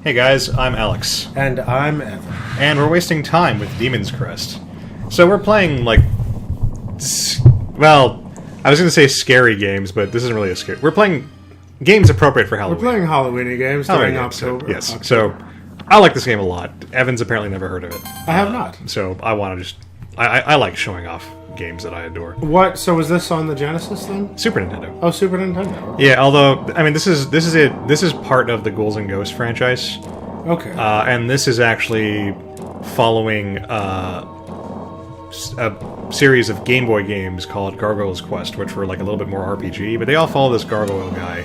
Hey guys, I'm Alex. And I'm Evan. And we're wasting time with Demon's Crest. So we're playing, like... Well, I was going to say scary games, but this isn't really a scary... We're playing games appropriate for Halloween. We're playing Halloween games during October. Yes, October. so I like this game a lot. Evan's apparently never heard of it. I have not. So I want to just... I like showing off games that I adore. What? So was this on the Genesis then? Super Nintendo. Oh, Super Nintendo. Yeah, although I mean this is part of the Ghouls and Ghosts franchise. Okay. And this is actually following a series of Game Boy games called Gargoyle's Quest, which were like a little bit more RPG, but they all follow this gargoyle guy,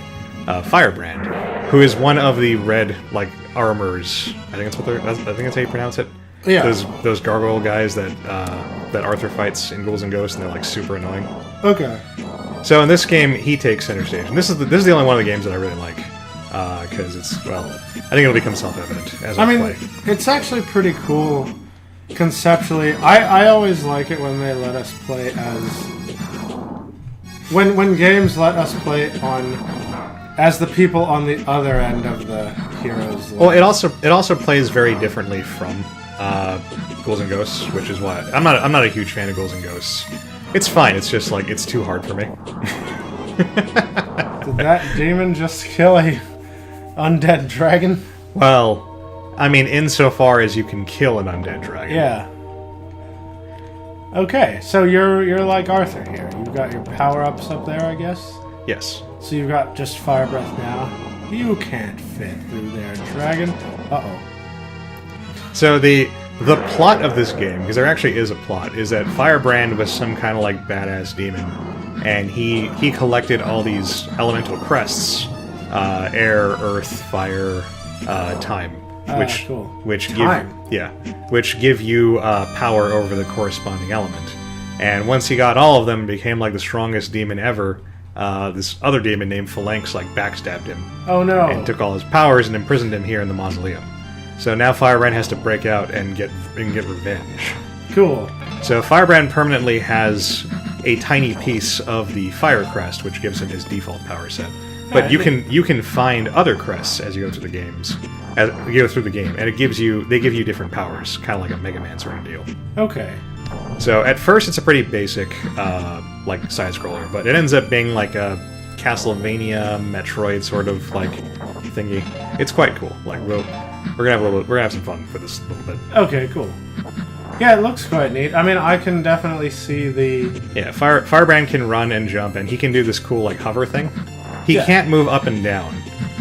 Firebrand, who is one of the red like armors. I think that's how you pronounce it. Yeah. Those gargoyle guys that Arthur fights in Ghouls and Ghosts, and they're like super annoying. Okay. So in this game, he takes center stage. And this is the only one of the games that I really like, because it's, well, I think it'll become self-evident as I play. It's actually pretty cool conceptually. I always like it when they let us play as... When games let us play as the people on the other end of the hero's life. Well, it also plays very differently from Ghouls and Ghosts, which is why I'm not a huge fan of Ghouls and Ghosts. It's fine. It's just like it's too hard for me. Did that demon just kill a undead dragon? Well, I mean, insofar as you can kill an undead dragon. Yeah. Okay, so you're like Arthur here. You've got your power-ups up there, I guess? Yes. So you've got just fire breath now. You can't fit through there, dragon. Uh-oh. So the plot of this game, because there actually is a plot, is that Firebrand was some kind of like badass demon, and he collected all these elemental crests, air, earth, fire, time, which give you power over the corresponding element. And once he got all of them, became like the strongest demon ever. This other demon named Phalanx like backstabbed him. Oh no! And took all his powers and imprisoned him here in the mausoleum. So now Firebrand has to break out and get revenge. Cool. So Firebrand permanently has a tiny piece of the Fire Crest, which gives him his default power set. But you can find other crests as you go through the games, and they give you different powers, kind of like a Mega Man sort of deal. Okay. So at first it's a pretty basic like side scroller, but it ends up being like a Castlevania, Metroid sort of like thingy. It's quite cool. Like we're gonna have some fun with this a little bit. Okay, cool. Yeah, it looks quite neat. I mean, I can definitely see the... Yeah, Firebrand can run and jump, and he can do this cool like hover thing. He can't move up and down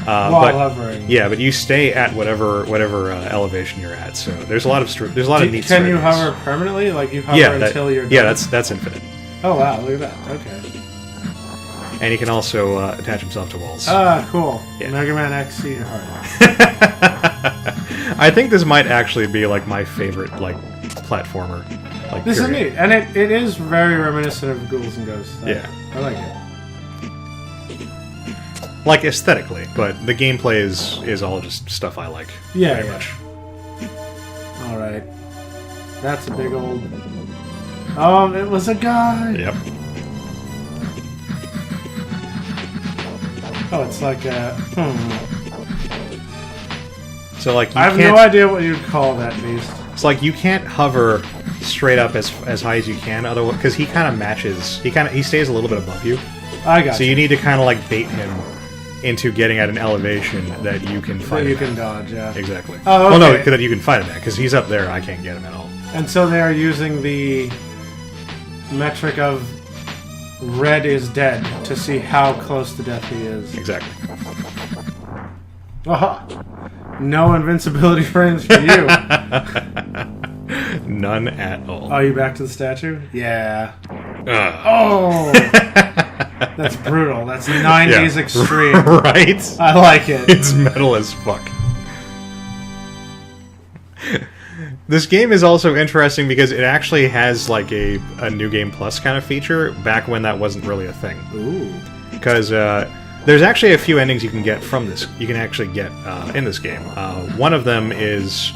while hovering. Yeah, but you stay at whatever elevation you're at. So there's a lot of neat. Can you hover permanently? Like you hover until you're done? Yeah, that's infinite. Oh wow, look at that. Okay. And he can also attach himself to walls. Ah, cool. Yeah. Mega Man XC hard. I think this might actually be like my favorite like platformer. Like this is neat, and it is very reminiscent of Ghouls and Ghosts. Yeah, I like it. Like aesthetically, but the gameplay is all just stuff I like. Yeah, very much. All right, that's a big old. Oh, it was a guy. Yep. Oh, it's like a. So like I have no idea what you'd call that beast. It's like you can't hover straight up as high as you can, otherwise, because he kind of matches. He stays a little bit above you. I got. So you need to kind of like bait him into getting at an elevation that you can fight. That you can dodge. Yeah. Exactly. Oh, okay. Well, no, that you can fight him at, because he's up there. I can't get him at all. And so they are using the metric of red is dead to see how close to death he is. Exactly. Aha! No invincibility frames for you. None at all. Oh, you back to the statue? Yeah. Oh! That's brutal. That's 90s extreme. Right? I like it. It's metal as fuck. This game is also interesting because it actually has like a New Game Plus kind of feature back when that wasn't really a thing. Ooh. Because there's actually a few endings you can get from this. You can actually get in this game. One of them is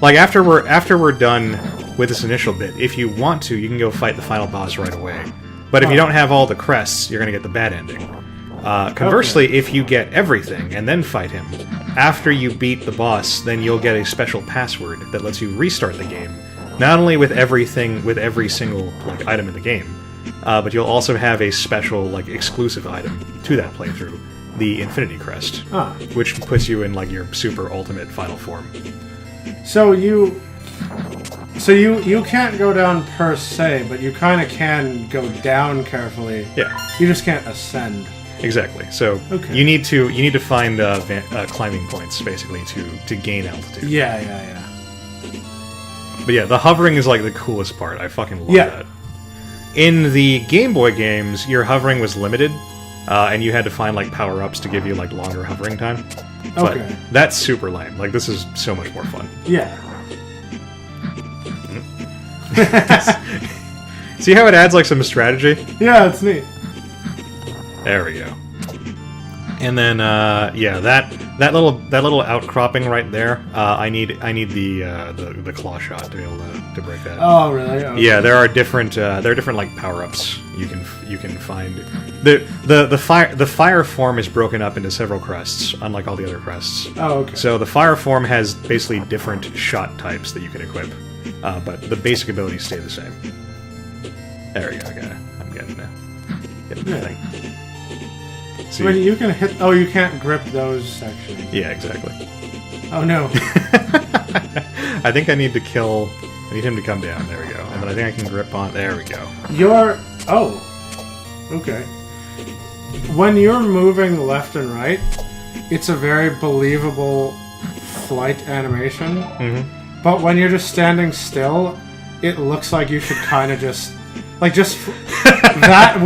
like after we're done with this initial bit. If you want to, you can go fight the final boss right away. But if you don't have all the crests, you're gonna get the bad ending. Conversely, if you get everything and then fight him, after you beat the boss, then you'll get a special password that lets you restart the game. Not only with every single like item in the game, but you'll also have a special like exclusive item to that playthrough, the Infinity Crest, which puts you in like your super ultimate final form. So you can't go down per se, but you kind of can go down carefully. Yeah. You just can't ascend. Exactly. So Okay. you need to find climbing points basically to gain altitude. Yeah. But yeah, the hovering is like the coolest part. I fucking love Yeah. that. In the Game Boy games, your hovering was limited, and you had to find like power-ups to give you like longer hovering time. But Okay. that's super lame. Like this is so much more fun. Yeah. See how it adds like some strategy? Yeah, it's neat. There we go. And then yeah, that little outcropping right there. I need the claw shot to be able to break that. Oh, really? Okay. Yeah, there are different like power-ups you can find. The fire form is broken up into several crests, unlike all the other crests. Oh, okay. So the fire form has basically different shot types that you can equip, but the basic abilities stay the same. There we go. I'm getting the thing. See? Wait, you can hit. Oh, you can't grip those sections. Yeah, exactly. Oh no. I think I need him to come down. There we go. And then I think I can grip on. There we go. Oh. Okay. When you're moving left and right, it's a very believable flight animation. Mm-hmm. But when you're just standing still, it looks like you should kind of just that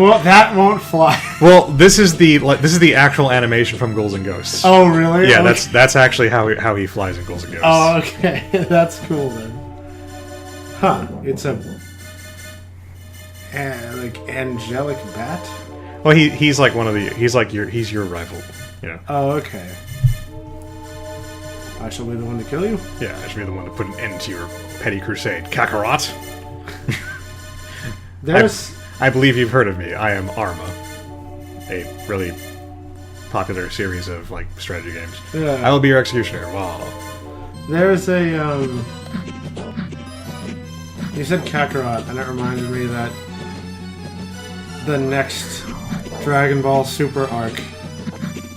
won't fly. Well, this is the actual animation from Ghouls and Ghosts. Oh, really? Yeah, Okay. that's actually how he flies in Ghouls and Ghosts. Oh, okay. That's cool then. Huh? It's a like angelic bat. Well, he's like he's your rival, you know. Oh, okay. I shall be the one to kill you. Yeah, I should be the one to put an end to your petty crusade, Kakarot. I believe you've heard of me. I am Arma, a really popular series of like strategy games. Yeah. I will be your executioner. Wow. There's a you said Kakarot, and it reminded me that the next Dragon Ball Super arc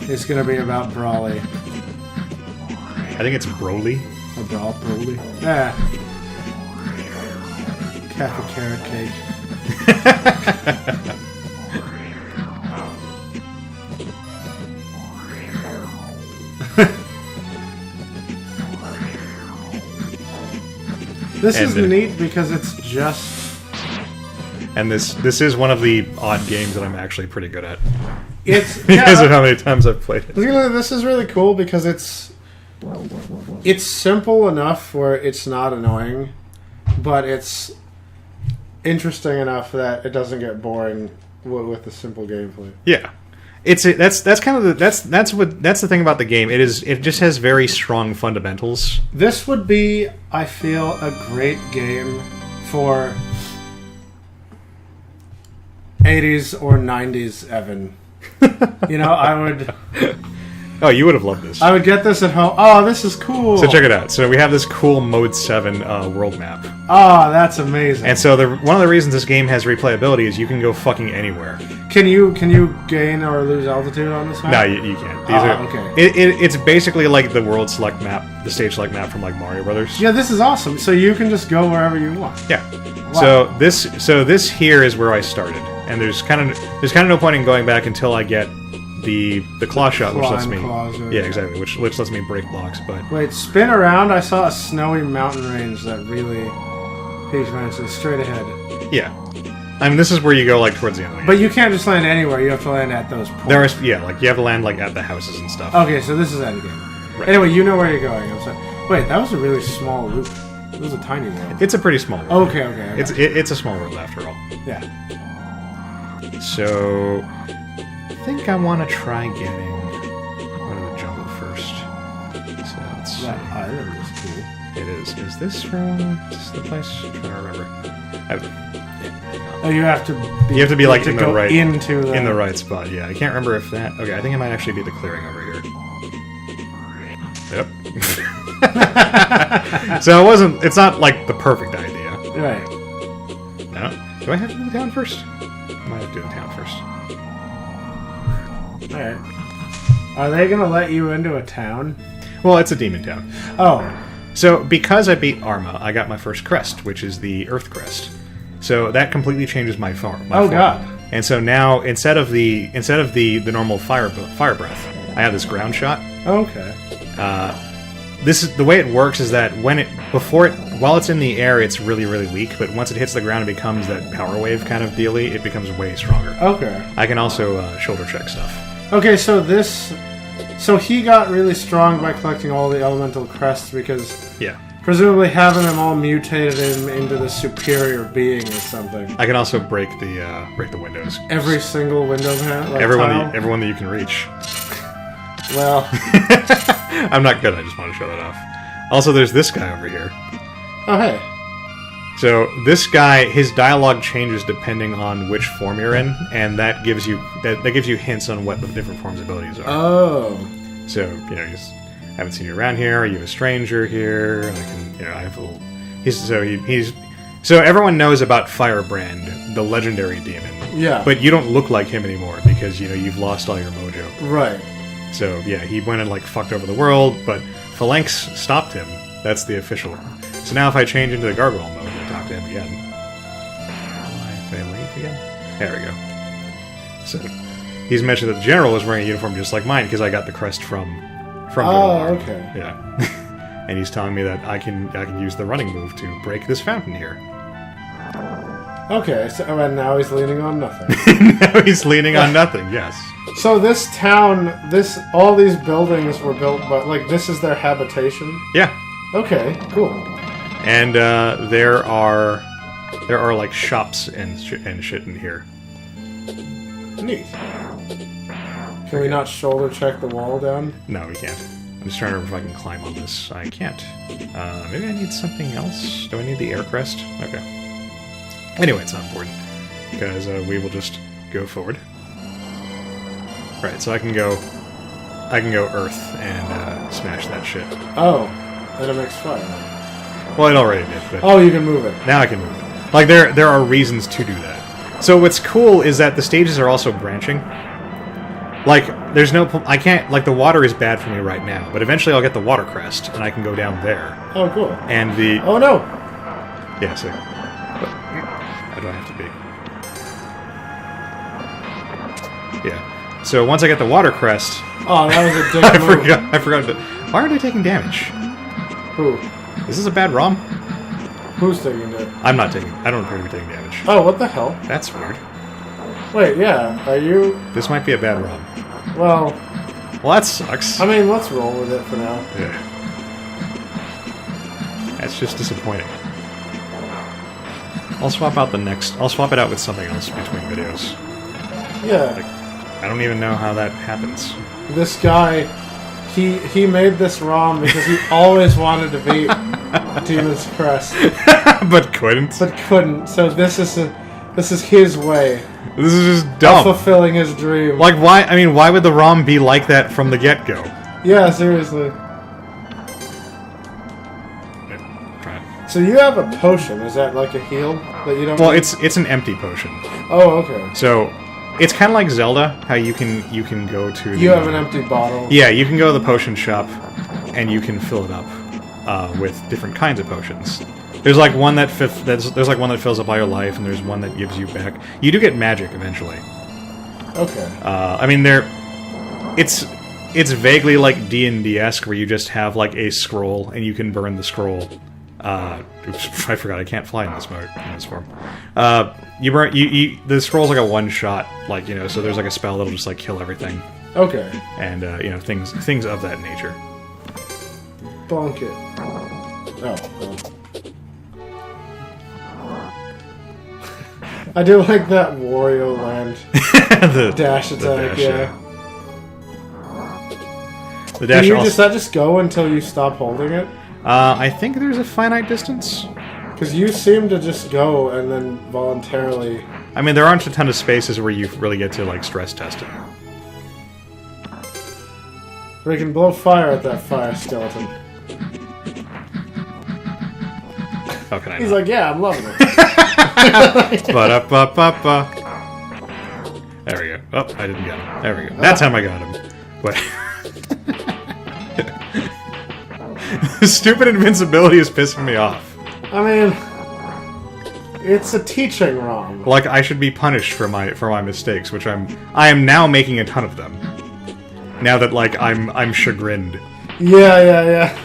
is going to be about Brawly. I think it's Broly. Or Broly? Yeah. Cafe carrot cake. This is neat because it's just... And this is one of the odd games that I'm actually pretty good at. It's because of how many times I've played it. This is really cool because it's simple enough where it's not annoying, but it's interesting enough that it doesn't get boring with the simple gameplay. Yeah, that's the thing about the game. It just has very strong fundamentals. This would be, I feel, a great game for 80s or 90s Evan. You know, I would... Oh, you would have loved this. I would get this at home. Oh, this is cool. So check it out. So we have this cool Mode 7 world map. Oh, that's amazing. And so one of the reasons this game has replayability is you can go fucking anywhere. Can you gain or lose altitude on this map? No, you can't. Okay. It's basically like the world select map, the stage select map from like Mario Brothers. Yeah, this is awesome. So you can just go wherever you want. Yeah. Wow. So this here is where I started, and there's kind of no point in going back until I get the claw shot, which lets me exactly, which lets me break blocks. But wait, spin around. I saw a snowy mountain range that really piqued my interest. Straight ahead. Yeah, I mean this is where you go like towards the end of the game. But you can't just land anywhere. You have to land at those points. There is like you have to land like at the houses and stuff. Okay, so this is at a game. Right. Anyway, you know where you're going. I'm sorry. Wait, that was a really small loop. It was a tiny world. It's a pretty small world. Okay. It's a small world after all. Yeah. So I think I want to try getting out of the jungle first. So let's see. That island is cool. It is. Is this the place? I'm trying to remember. You have to be like in the right in the right spot. Yeah, I can't remember if that. Okay, I think it might actually be the clearing over here. Yep. So it's not like the perfect idea. Right. No? Do I have to do the town first? I might have to do the town first. Alright. Are they gonna let you into a town? Well, it's a demon town. Oh. So, because I beat Arma, I got my first crest, which is the Earth Crest. So that completely changes my form. God. And so now, instead of the normal fire breath, I have this ground shot. Okay. This is the way it works is that while it's in the air, it's really, really weak, but once it hits the ground, it becomes that power wave kind of dealy. It becomes way stronger. Okay. I can also shoulder check stuff. Okay, so he got really strong by collecting all the elemental crests because presumably having them all mutated him into the superior being or something. I can also break the windows. Every single window panel? Like everyone that you can reach. Well... I'm not good, I just want to show that off. Also, there's this guy over here. Oh, hey. So, this guy, his dialogue changes depending on which form you're in, and that gives you hints on what the different forms' abilities are. Oh. So, you know, I haven't seen you around here, are you a stranger here? And I can, you know, I have a little... So everyone knows about Firebrand, the legendary demon. Yeah. But you don't look like him anymore because, you know, you've lost all your mojo. Right. So, yeah, he went and, like, fucked over the world, but Phalanx stopped him. That's the official. So now if I change into the gargoyle mode and talk to him again... Did I leave again? There we go. So, he's mentioned that the general is wearing a uniform just like mine, because I got the crest from Oh, okay. Yeah. And he's telling me that I can use the running move to break this fountain here. Okay, so and now he's leaning on nothing. Now he's leaning on nothing, yes. So this town, all these buildings were built, but like this is their habitation. Yeah. Okay, cool. And there are like shops and shit in here. Neat. Can we not shoulder check the wall down? No, we can't. I'm just trying to remember if I can climb on this. I can't. Maybe I need something else. Do I need the air crest? Okay. Anyway, it's not important because we will just go forward. Right, so I can go Earth and smash that shit. Oh, then it makes fire. Well, it already did. But oh, you can move it. now I can move it. Like there are reasons to do that. So what's cool is that the stages are also branching. Like there's no, I can't, like the water is bad for me right now, but eventually I'll get the water crest and I can go down there. Oh, cool. And the oh no. Yeah, so how do I have to be? Yeah. So once I get the water crest... Oh, that was a dick move. I forgot to... Why are they taking damage? Who? Is this a bad ROM? Who's taking it? I'm not taking... I don't appear to be taking damage. Oh, what the hell? That's weird. Wait, yeah. Are you... This might be a bad ROM. Well, that sucks. I mean, let's roll with it for now. Yeah. That's just disappointing. I'll swap it out with something else between videos. Yeah. Like, I don't even know how that happens. This guy, he made this ROM because he always wanted to beat Demon's Crest. But couldn't. But couldn't. So this is his way. This is just dumb. Of fulfilling his dream. Like, why? I mean, why would the ROM be like that from the get-go? Yeah, seriously. So you have a potion. Is that like a heal that you don't? Well, need? it's an empty potion. Oh, okay. So it's kind of like Zelda, how you can go to. You have an empty bottle. Yeah, you can go to the potion shop, and you can fill it up with different kinds of potions. There's like one that there's like one that fills up all your life, and there's one that gives you back. You do get magic eventually. Okay. I mean, it's vaguely like D&D-esque, where you just have like a scroll, and you can burn the scroll. Oops, I forgot I can't fly in this mode, in this form. The scroll's like a one-shot, like, you know, so there's like a spell that'll just like kill everything. Okay. And, you know, things of that nature. Bonk it. Oh, well. I do like that Wario Land dash attack, yeah. The dash does that just go until you stop holding it? I think there's a finite distance. Because you seem to just go and then voluntarily... I mean, there aren't a ton of spaces where you really get to, like, stress test it. We can blow fire at that fire skeleton. How can I He's not? like, yeah, I'm loving it. Ba-da-ba-ba-ba. There we go. Oh, I didn't get him. There we go. That time I got him. But stupid invincibility is pissing me off. I mean, it's a teaching ROM. Like I should be punished for my mistakes, which I am now making a ton of them. Now that like I'm chagrined. Yeah.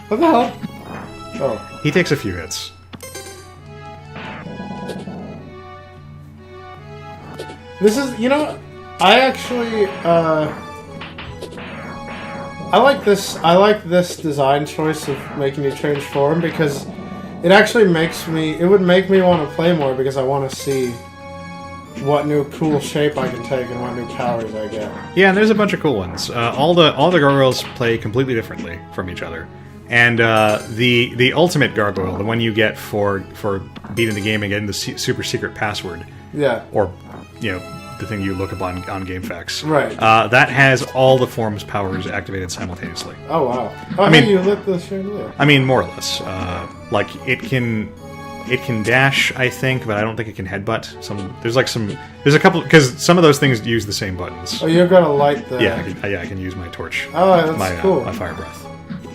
What the hell? Oh. He takes a few hits. This is, you know, I actually, I like this design choice of making you change form because it actually it would make me want to play more because I want to see what new cool shape I can take and what new powers I get. Yeah, and there's a bunch of cool ones. All the gargoyles play completely differently from each other. And the ultimate gargoyle, the one you get for beating the game and getting the super secret password. Yeah. Or, you know, the thing you look up on GameFAQs. Right. That has all the form's powers activated simultaneously. Oh, wow. Oh, I mean, you lit the chandelier. I mean, more or less. Like, it can dash, I think, but I don't think it can headbutt. There's a couple, because some of those things use the same buttons. Oh, you're gonna light the... Yeah, I can use my torch. Oh, that's cool. My fire breath.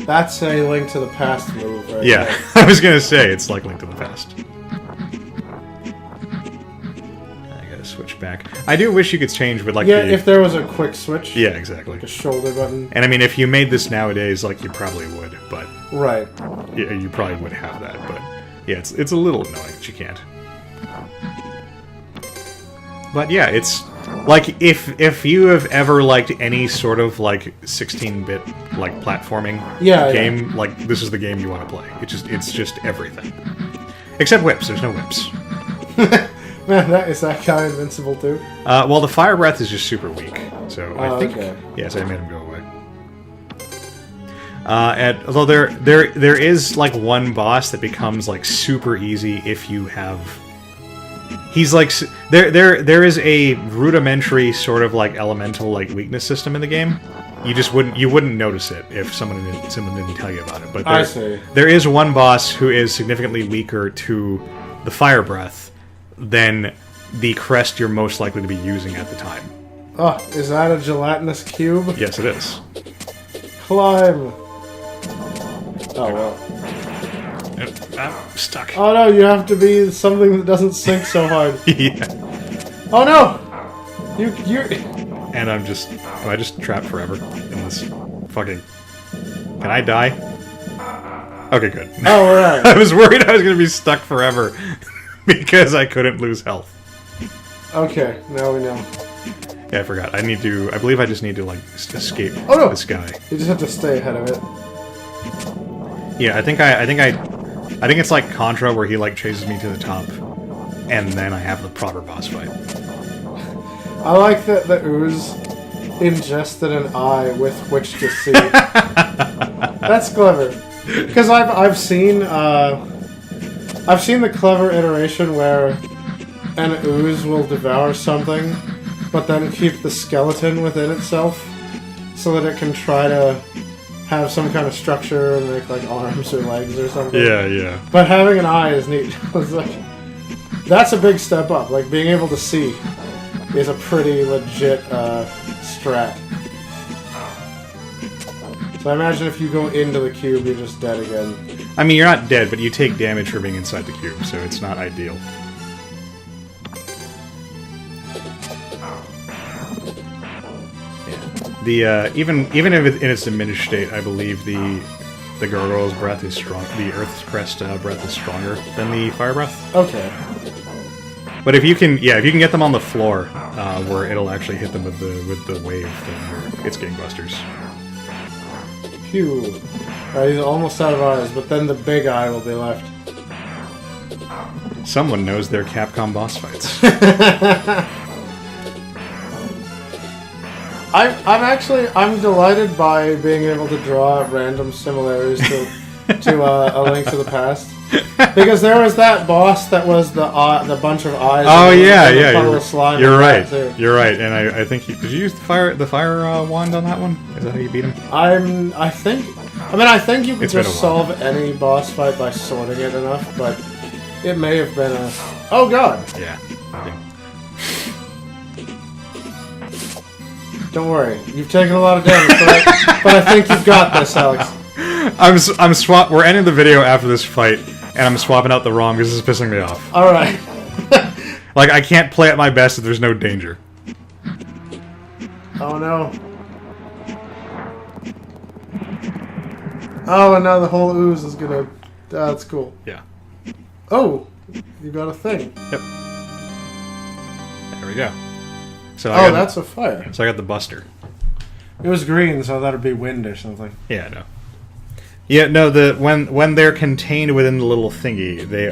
That's a Link to the Past move, right? Yeah, there. I was gonna say, it's like Link to the Past. I gotta switch back. I do wish you could change with, like, if there was a quick switch. Yeah, exactly. Like a shoulder button. And I mean, if you made this nowadays, like, you probably would, but... Right. Yeah, you probably would have that, but... Yeah, it's a little annoying that you can't. But yeah, it's... Like, if you have ever liked any sort of, like, 16-bit, like, platforming game, like, this is the game you want to play. It's just everything. Except whips. There's no whips. Man, is that guy invincible too? Well, the fire breath is just super weak. So I think... Okay. Yeah, so I made him go away. Although there is, like, one boss that becomes, like, super easy if you have... He's like there is a rudimentary sort of like elemental like weakness system in the game. You wouldn't notice it if someone didn't tell you about it. But I see. There is one boss who is significantly weaker to the fire breath than the crest you're most likely to be using at the time. Oh, is that a gelatinous cube? Yes, it is. Climb. Oh well. I'm stuck. Oh no, you have to be something that doesn't sink so hard. Yeah. Oh no! You. And am I just trapped forever in this fucking... Can I die? Okay, good. Oh, alright. I was worried I was gonna be stuck forever because I couldn't lose health. Okay, now we know. Yeah, I forgot. I believe I just need to, like, escape this guy. You just have to stay ahead of it. Yeah, I think it's like Contra where he, like, chases me to the top and then I have the proper boss fight. I like that the ooze ingested an eye with which to see. That's clever. Because I've seen the clever iteration where an ooze will devour something, but then keep the skeleton within itself, so that it can try to have some kind of structure and make like arms or legs or something. Yeah. But having an eye is neat. It's like, that's a big step up. Like being able to see is a pretty legit strat. So I imagine if you go into the cube, you're just dead again. I mean, you're not dead, but you take damage for being inside the cube, so it's not ideal. Yeah. Even if in its diminished state, I believe the gargoyle's breath is strong. The Earth's Crest breath is stronger than the fire breath. Okay. But if you can get them on the floor, where it'll actually hit them with the wave, then it's gangbusters. Phew. Alright, he's almost out of eyes, but then the big eye will be left. Someone knows their Capcom boss fights. I'm delighted by being able to draw random similarities to A Link to the Past. Because there was that boss that was the bunch of eyes. Oh and yeah, and the yeah. puddle of slime You're and right. that, too. You're right. And I think did you use the fire wand on that one? Is that how you beat him? I think you could It's been just a while. solve any boss fight by sorting it enough, but it may have been a. Oh god! Yeah. Okay. Don't worry, you've taken a lot of damage, but I think you've got this, Alex. I'm swap. We're ending the video after this fight, and I'm swapping out the ROM because this is pissing me off. All right. Like I can't play at my best if there's no danger. Oh no. Oh, and now the whole ooze is gonna. That's cool. Yeah. Oh, you got a thing. Yep. There we go. So Oh, that's a fire. So I got the Buster. It was green, so that'd be wind or something. Yeah, no. Yeah, no. When they're contained within the little thingy, they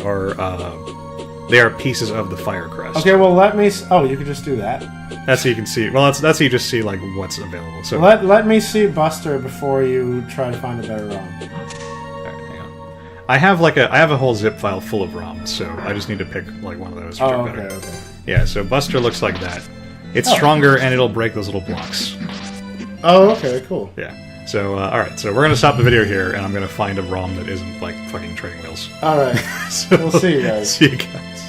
are pieces of the fire crest. Okay, well let me. Oh, you could just do that. That's so you can see. Well, that's so you just see like what's available. So Let me see Buster before you try to find a better ROM. Alright, hang on. I have a whole zip file full of ROMs, so I just need to pick like one of those. Which Oh, are okay, better. okay. Yeah, so Buster looks like that. It's Oh. stronger and it'll break those little blocks. Oh, okay, cool. Yeah. So alright, so we're gonna stop the video here, and I'm gonna find a ROM that isn't like fucking training wheels. All right. So, We'll see you guys. See you guys.